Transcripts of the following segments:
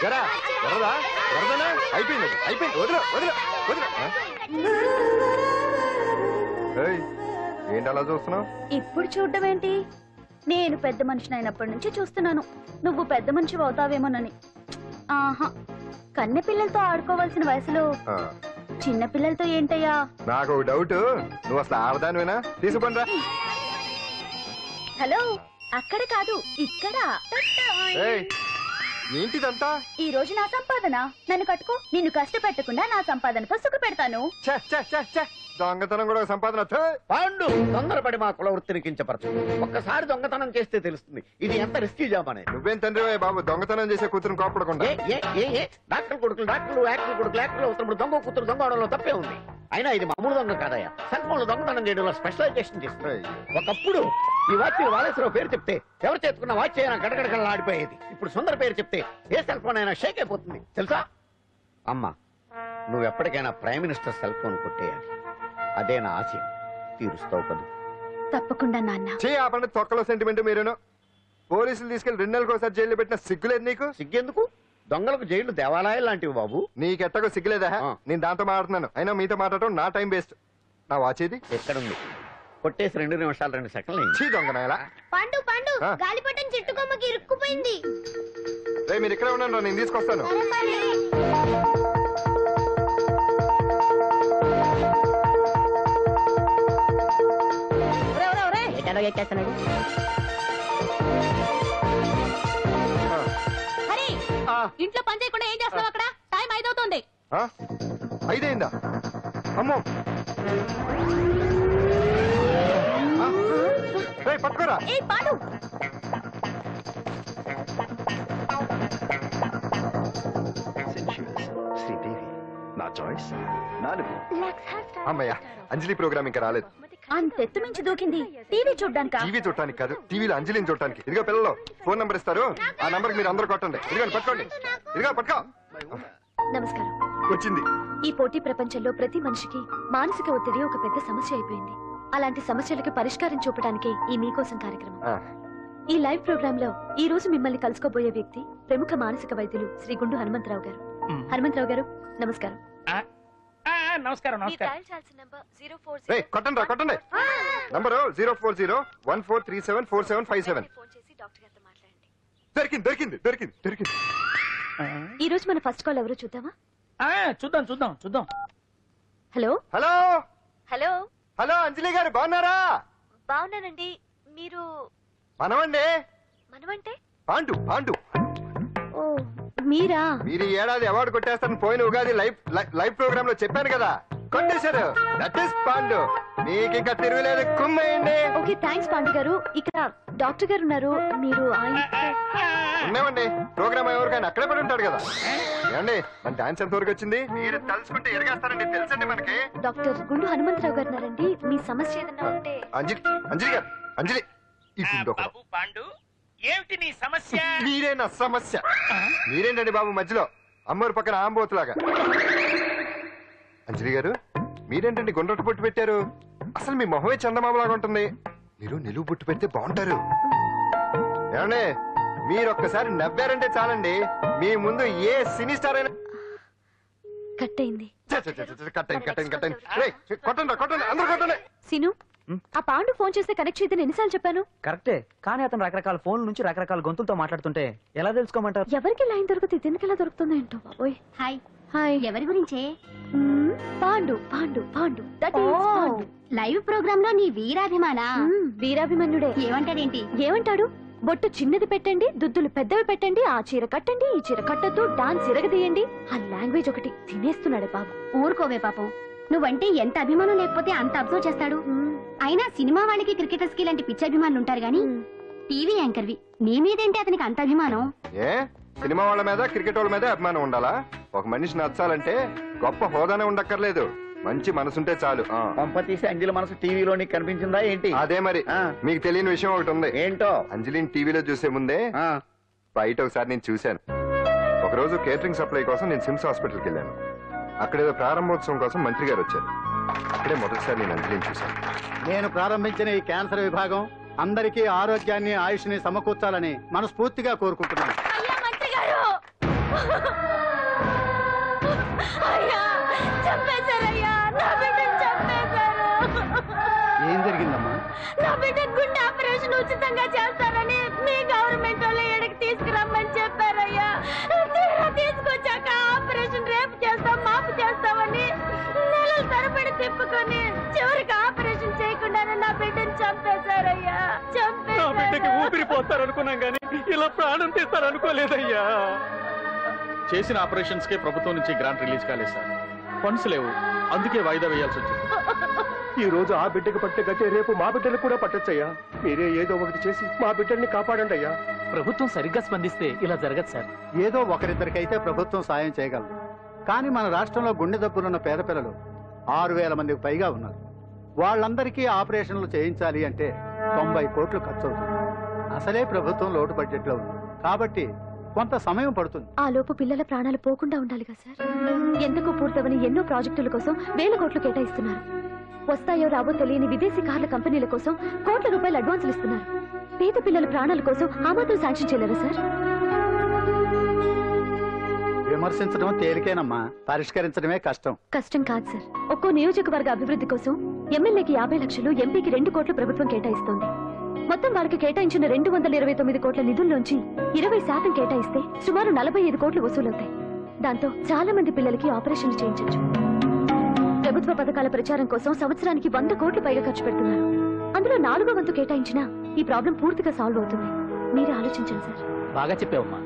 జరా వరదా వరదనా అయిపోయింది అయిపోయింది వదిలే వదిలే వదిలే. ఏంటి అలా చూస్తున్నావు? ఇప్పుడు చూడడం ఏంటి? నేను పెద్ద మనిషిని అయినప్పటి నుంచి చూస్తున్నాను నువ్వు పెద్ద మనిషి అవుతావేమోనని. ఆహా, కన్నె పిల్లలతో ఆడుకోవాల్సిన వయసులో చిన్న పిల్లలతో ఏంటయ్యా? నాకు ఒక డౌట్, నువ్వు అసలు ఆడదానివేనా? తీసుకుంటా. హలో, అక్కడ కాదు ఇక్కడ. ఏంటిదంతా? ఈ రోజు నా సంపాదన, నన్ను కట్టుకో. నిన్ను కష్టపెట్టకుండా నా సంపాదనతో సుఖ పెడతాను. దొంగతనం కూడా సంపాదన. పాండు, తొందరపడి మా కుల వృత్తిని కించపరచు. ఒక్కసారి దొంగతనం చేస్తే తెలుస్తుంది ఇది ఎంత రిస్కీ జాబ్ అనేది. నువ్వేం తండ్రి బాబు, దొంగతనం చేసే కూతురుని కోపడకుండా. డాక్టర్ కొడుకులు డాక్టర్లు, యాక్టర్ కొడుకులు యాక్టర్లు అవుతున్నప్పుడు దొంగ కూతురు దొంగ అవడంలో తప్పే ఉంది. అయినా ఇది మామూలు దొంగ కాదయ్యా, సెల్ఫోన్లో దొంగతనం చేయడంలో స్పెషలైజేషన్ చేస్తుంది. ఒకప్పుడు ఈ వాచ్ వాలేశ్వరరావు పేరు చెప్తే ఎవరు చేతుకున్న వాచ్ అయినా గడగడగడలా ఆడిపోయేది. ఇప్పుడు సుందర పేరు చెప్తే ఏ సెల్ ఫోన్ అయినా షేక్ అయిపోతుంది తెలుసా? అమ్మా, నువ్వు ఎప్పటికైనా ప్రైమ్ మినిస్టర్ సెల్ ఫోన్ కొట్టేయాలి, అదే నా ఆశయం. తీరుస్తావు కదా? తప్పకుండా నాన్న. ఆపండి, తొక్కలో సెంటిమెంట్ మీరేను. పోలీసులు తీసుకెళ్లి 2 నెలలకు ఒకసారి జైల్లో పెట్టిన సిగ్గులేదు నీకు? సిగ్గెందుకు? దొంగలకు జైలు దేవాలయాలు లాంటివి బాబు. నీకెట్టకు సిగ్గులేదా? నేను దాంతో మాట్లాడుతున్నాను, అయినా మీతో మాట్లాడటం నా టైం వేస్ట్. నా వాచ్ ఏది? ఎక్కడుంది? కొట్టేసి 2 నిమిషాలు 2 సెకండ్లు. దొంగనాయలా? పండు పండు, గాలిపటం చెట్టు కొమ్మకి ఇరుక్కుపోయింది. మీరు ఇక్కడే ఉన్నాను, నేను తీసుకొస్తాను. ఇంట్లో పని చేయకుండా ఏం చేస్తావు అక్కడ? టైం 5 అవుతుంది. 5 అయిందా? అమ్మో, పట్టుకోరా. అమ్మయ్యా, అంజలి ప్రోగ్రామ్ ఇంకా రాలేదు. అంతెత్తు మించి దూకింది. టీవీ చూడ్డానికి? టీవీ చూడటానికి కాదు, టీవీలో అంజలిని చూడటానికి. ఇదిగో పిల్లలు, ఫోన్ నంబర్ ఇస్తారు, ఆ నంబర్ మీరు అందరూ కొట్టండి. ఇదిగో పట్టుకోండి, ఇదిగో పట్టుకో. నమస్కారం. వచ్చింది. ఈ పోటీ ప్రపంచంలో ప్రతి మనిషికి మానసిక ఒత్తిడి ఒక పెద్ద సమస్య అయిపోయింది. అలాంటి సమస్యలకు పరిష్కారం చూపడానికి ఈ మీకోసం కార్యక్రమం. ఈ లైవ్ ప్రోగ్రామ్ లో ఈ రోజు మిమ్మల్ని కలుసుకోబోయే వ్యక్తి ప్రముఖ మానసిక వైద్యులు శ్రీ గుండు హనుమంతరావు గారు. హనుమంతరావు గారు, నమస్కారం. నమస్కారం. కొట్టండి కొట్టండి. నంబరు 04014374757. దొరికింది దొరికింది దొరికింది దొరికింది. ఈ రోజు మన ఫస్ట్ కాల్ ఎవరో చూద్దామా? చూద్దాం చూద్దాం చూద్దాం. హలో హలో హలో హలో, అంజలి గారు బాగున్నారా? బాగున్నానండి. మీరు? మనమండి. మనమంటే? పాండు పాండు. ఓ, మీరా? మీరు ఈ ఏడాది అవార్డు కొట్టేస్తారని పోయిన ఉగాది లైవ్ ప్రోగ్రామ్ లో చెప్పాను కదా, కొట్టేశారు. That is Pandu. మీకు ఇంకా తిరుగులేదు, కుమ్మేయండి. ఓకే, థ్యాంక్స్ పాండు గారు. ఇక్కడ డాక్టర్ గారు ఉన్నారు, మీరు ఉన్నామండి. ప్రోగ్రామ్ ఎవరికైనా అక్కడే పడి ఉంటాడు కదా. ఏమండి, మన డాన్స్ ఎంత వరకు వచ్చింది? మీరు తలుచుకుంటే ఎరగేస్తారండి, తెలుసండి మనకి. డాక్టర్ గుండు హనుమంతరావు గారు ఉన్నారండి. మీ సమస్య ఏదన్నా ఉంటే. అంజలి అంజలి గారు, అంజలి బాబు పాండు, ఏమిటి నీ సమస్య? మీరే నా సమస్య. మీరేంటండి బాబు మధ్యలో అమ్మోరు పక్కన ఆంబోతులాగా? అంజలి గారు, మీరేంటండి గుండ్రటి బొట్టు పెట్టారు? అసలు మీ మొహమే చందమామలాగా ఉంటుంది. మీరు నిలువు బొట్టు పెడితే బాగుంటారు. ఏమండి, మీరు ఒక్కసారి నవ్వారంటే చాలండి, మీ ముందు ఏ సినీ స్టార్ అయినా కట్ అయింది. కొట్టండి కొట్టండి, అందరూ కొట్టండి. సిను, ఆ పాండు ఫోన్ చేస్తే కనెక్ట్ చేయదని ఎన్నిసార్లు చెప్పాను? కరెక్టే, కానీ అతను రకరకాల ఫోన్ల నుంచి రకరకాల గొంతులతో మాట్లాడుతుంటే ఎలా తెలుసుకోమంటారు? ఎవరికి లైన్ దొరుకుతుంది, దీనికి ఎలా దొరుకుతుందో ఏంటో. బాబోయ్. Hi hi. ఎవరి గురించే? Pandu Pandu Pandu. That is Pandu. Live program లో నీ వీరాభిమానా? వీరాభిమన్యుడే. ఏమంటాడేంటి? ఏమంటాడు? బొట్టు చిన్నది పెట్టండి, దుద్దులు పెద్దవి పెట్టండి, ఆ చీర కట్టండి, ఈ చీర కట్టద్దు, డాన్స్ ఇరగదీయండి. ఆ లాంగ్వేజ్ ఒకటి తినేస్తున్నాడే బాబు. ఊరుకోవే పాపం, నువ్వంటే ఎంత అభిమానం లేకపోతే అంత అబ్జర్వ్ చేస్తాడు. అయినా సినిమా వాళ్ళకి క్రికెటర్స్ కి ఇలాంటి పిచ్చి అభిమానులు ఉంటారు గానీ టీవీ యాంకర్వి నీ మీదేంటి అతనికి అంత అభిమానం? ఏ సినిమా వాళ్ళ మీద క్రికెట్ వాళ్ళ మీద అభిమానం ఉండాలా? ఒక మనిషి నచ్చాలంటే గొప్ప హోదానే ఉండక్కర్లేదు, మంచి మనసుంటే చాలు. పంప తీసి అంజలి మనసు టీవీలో నీకు కనిపించిందా ఏంటి? అదే మరి. మీకు తెలియని విషయం ఒకటి ఉంది. ఏంటో? అంజలిని టీవీలో చూసే ముందే బయట ఒకసారి నేను చూశాను. ఒకరోజు కేటరింగ్ సప్లై కోసం నేను సిమ్స్ హాస్పిటల్కి వెళ్ళాను. అక్కడేదో ప్రారంభోత్సవం కోసం మంత్రి గారు వచ్చారు. అక్కడే మొదటిసారి నేను అంజలిని చూశాను. నేను ప్రారంభించిన ఈ క్యాన్సర్ విభాగం అందరికీ ఆరోగ్యాన్ని ఆయుష్ని సమకూర్చాలని మనస్ఫూర్తిగా కోరుకుంటున్నాను. అయ్యా చంపేశారయ్యా, నా బిడ్డను చంపేశారు. ఏం జరిగిందమ్మా? నా బిడ్డ గుండె ఆపరేషన్ ఉచితంగా చేస్తారని మీ గవర్నమెంట్ వాళ్ళు ఎక్కడికి తీసుకురమ్మని చెప్పారయ్యా. తీసుకొచ్చాక ఆపరేషన్ రేపు చేస్తాం మాపు చేస్తామని నెలల తరబడి తిప్పుకొని చివరికి ఆపరేషన్ చేయకుండానే నా బిడ్డను చంపేశారయ్యా. ఊపిరిపోతారనుకున్నాం గానీ ఇలా ప్రాణం తీస్తారనుకోలేదయ్యా. చేసిన ఆపరేషన్స్ కే ప్రభుత్వం నుంచి గ్రాంట్ రిలీజ్ కాలేదు సార్. ఫండ్స్ లేవు, అందుకే వాయిదా వేయాల్సి వచ్చింది. ఈ రోజు ఆ బిడ్డకు పట్టే గట్టే రేపు మా బిడ్డలు కూడా పట్టొచ్చయ్యా. మీరే ఏదో ఒకటి చేసి మా బిడ్డల్ని కాపాడండి అయ్యా. ప్రభుత్వం సరిగ్గా స్పందిస్తే ఇలా జరగదు సార్. ఏదో ఒకరిద్దరికైతే ప్రభుత్వం సాయం చేయగలదు. కానీ మన రాష్ట్రంలో గుండె జబ్బులున్న పేద పిల్లలు 6,000 మందికి పైగా ఉన్నారు. వాళ్ళందరికీ ఆపరేషన్లు చేయించాలి అంటే 90 కోట్లు ఖర్చు అవుతుంది. అసలే ప్రభుత్వం లోటు బడ్జెట్ లో ఉంది కాబట్టి కొంత సమయం పడుతుంది. ఆ లోపు పిల్లల ప్రాణాలు పోకుండా ఉండాలిగా సార్. ఎందుకు పూర్తవని ఎన్నో ప్రాజెక్టుల కోసం వేల కోట్లు కేటాయిస్తున్నారు. వస్తాయో రావో తెలియని విదేశీ కార్ల కంపెనీల కోసం కోట్ల రూపాయలు అడ్వాన్సులు ఇస్తున్నారు. పేద పిల్లల ప్రాణాల కోసం ఆ మాత్రం శాంక్షన్ చేయలేరా సార్? విమర్శించడం తేలికేనమ్మా, పరిష్కరించడమే కష్టం. కష్టం కాదు సార్. ఒక్కో నియోజకవర్గ అభివృద్ధి కోసం ఎమ్మెల్యేకి 50 లక్షలు, ఎంపీకి 2 కోట్లు ప్రభుత్వం కేటాయిస్తోంది. మొత్తం వాళ్ళకి కేటాయించిన 229 కోట్ల నిధుల్లోంచి 20% కేటాయిస్తే సుమారు 45 కోట్లు వసూలవుతాయి. దాంతో చాలా మంది పిల్లలకి ఆపరేషన్లు చేయించవచ్చు. ప్రభుత్వ పథకాల ప్రచారం కోసం సంవత్సరానికి 100 కోట్లు పైగా ఖర్చు పెడుతున్నారు. అందులో 4వ వంతు కేటాయించినా ఈ ప్రాబ్లం పూర్తిగా సాల్వ్ అవుతుంది. మీరే ఆలోచించండి సార్. బాగా చెప్పావమ్మా.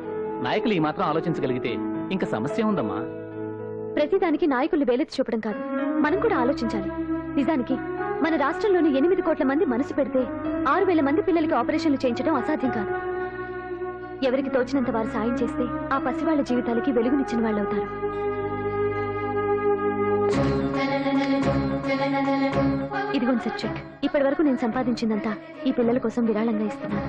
నాయకులు ఈ మాత్రం ఆలోచించగలిగితే ఇంకా సమస్య ఉందమ్మా. ప్రతిదానికి నాయకులు వేలెత్తి చూపడం కాదు, మనం కూడా ఆలోచించాలి. నిజానికి మన రాష్ట్రంలోని 8 కోట్ల మంది మనసు పెడితే 6,000 మంది పిల్లలకి ఆపరేషన్లు చేయించడం అసాధ్యం కాదు. ఎవరికి తోచినంత వారు సాయం చేస్తే ఆ పసివాళ్ల జీవితాలకి వెలుగునిచ్చిన వాళ్ళు అవుతారు. ఇదిగోండి సార్ చెక్. ఇప్పటి వరకు నేను సంపాదించిందంతా ఈ పిల్లల కోసం విరాళంగా ఇస్తున్నాను.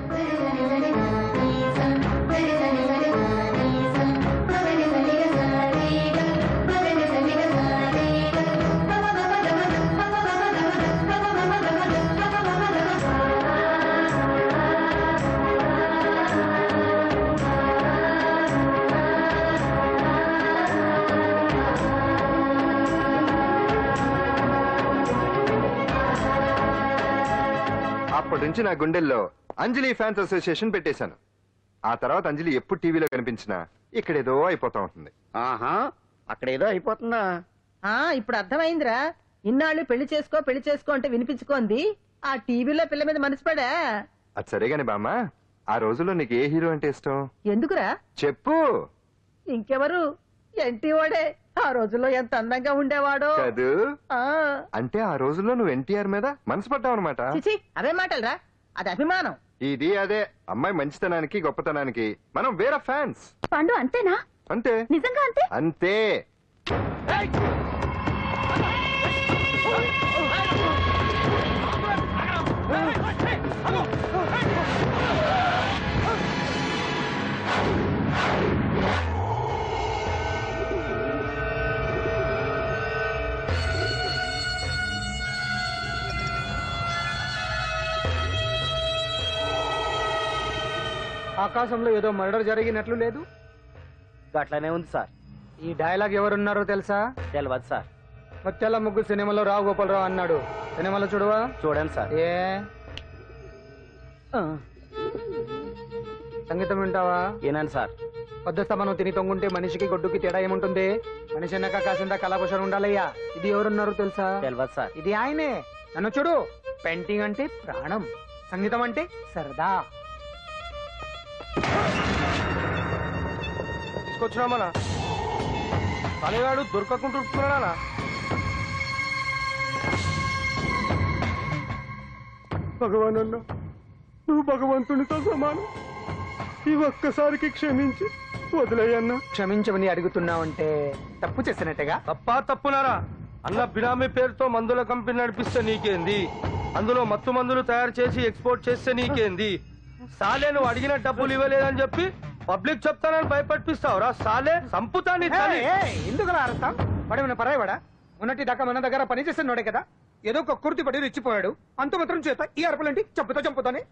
అప్పటి నుంచి నా గుండెల్లో అంజలి ఫ్యాన్స్ అసోసియేషన్ పెట్టేశాను. ఆ తర్వాత అంజలి ఎప్పుడు టీవీలో కనిపించినా ఇక్కడేదో అయిపోతా ఉంటుంది. ఆహా, అక్కడేదో అయిపోతుందా? ఇప్పుడు అర్థమైందిరా. ఇన్నాళ్ళు పెళ్లి చేసుకో అంటే వినిపించుకోంది ఆ టీవీలో పిల్ల మీద మనసు పడా. అది సరేగాని బామ్మ, ఆ రోజుల్లో నీకు ఏ హీరో అంటే ఇష్టం? ఎందుకురా చెప్పు. ఇంకెవరు? ఎన్టీఓడే. ఆ రోజుల్లో ఎంత అందంగా ఉండేవాడో కాదు. అంటే ఆ రోజుల్లో నువ్వు ఎన్టీఆర్ మీద మనసు పడ్డావు అనమాట. చిచి, అవే మాటలరా, అది అభిమానం. ఇది అదే అమ్మాయి మంచితనానికి గొప్పతనానికి మనం వేరే ఫ్యాన్స్. పండు అంతేనా? అంతే. నిజంగా అంతే? అంతే. ఆకాశంలో ఏదో మర్డర్ జరిగినట్లు లేదు. అట్లానే ఉంది సార్. ఈ డైలాగ్ ఎవరున్నారో తెలుసా? తెలియదు సార్. ముత్యాల ముగ్గు సినిమాలో రావు గోపాలరావు అన్నాడు. సినిమాలో చూడవా? చూడండి సార్. ఏ సంగీతం వింటావా? ఏనండి సార్. పొద్దుస్తమనం తిని తొంగుంటే మనిషికి గొడ్డుకి తేడా ఏముంటుంది? మనిషి అన్నాక కాసింత కళాభూషణ ఉండాలయ్యా. ఇది ఎవరున్నారో తెలుసా? తెలియదు సార్. ఇది ఆయనే. నన్ను చూడు. పెయింటింగ్ అంటే ప్రాణం, సంగీతం అంటే సరదా. తీసుకొచ్చినామనా తలగాడు దొరకకుంటున్నాడా? భగవాన్ అన్న, నువ్వు భగవంతునితో సమానం. ఈ ఒక్కసారికి క్షమించి వదిలేయన్నా. క్షమించమని అడుగుతున్నావంటే తప్పు చేసినట్టుగా. తప్పునారా అన్న? బినామీ పేరుతో మందుల కంపెనీ నడిపిస్తే నీకేంది? అందులో మత్తు మందులు తయారు చేసి ఎక్స్పోర్ట్ చేస్తే నీకేంది? సాలే నువ్వు అడిగిన డబ్బులు ఇవ్వలేదని చెప్పి పబ్లిక్ చెప్తానని భయపడిపిస్తావురా? సాలే సంపుతాని. ఎందుకు అర్థం? పడేమన్నా పరాయవాడా? ఉన్నట్టి దాకా మన దగ్గర పనిచేస్తున్నాడే కదా. ఏదో ఒక కుర్తి పడి రెచ్చిపోయాడు. అంత మాత్రం చేత ఈ అరపలేంటి? చంపుతానే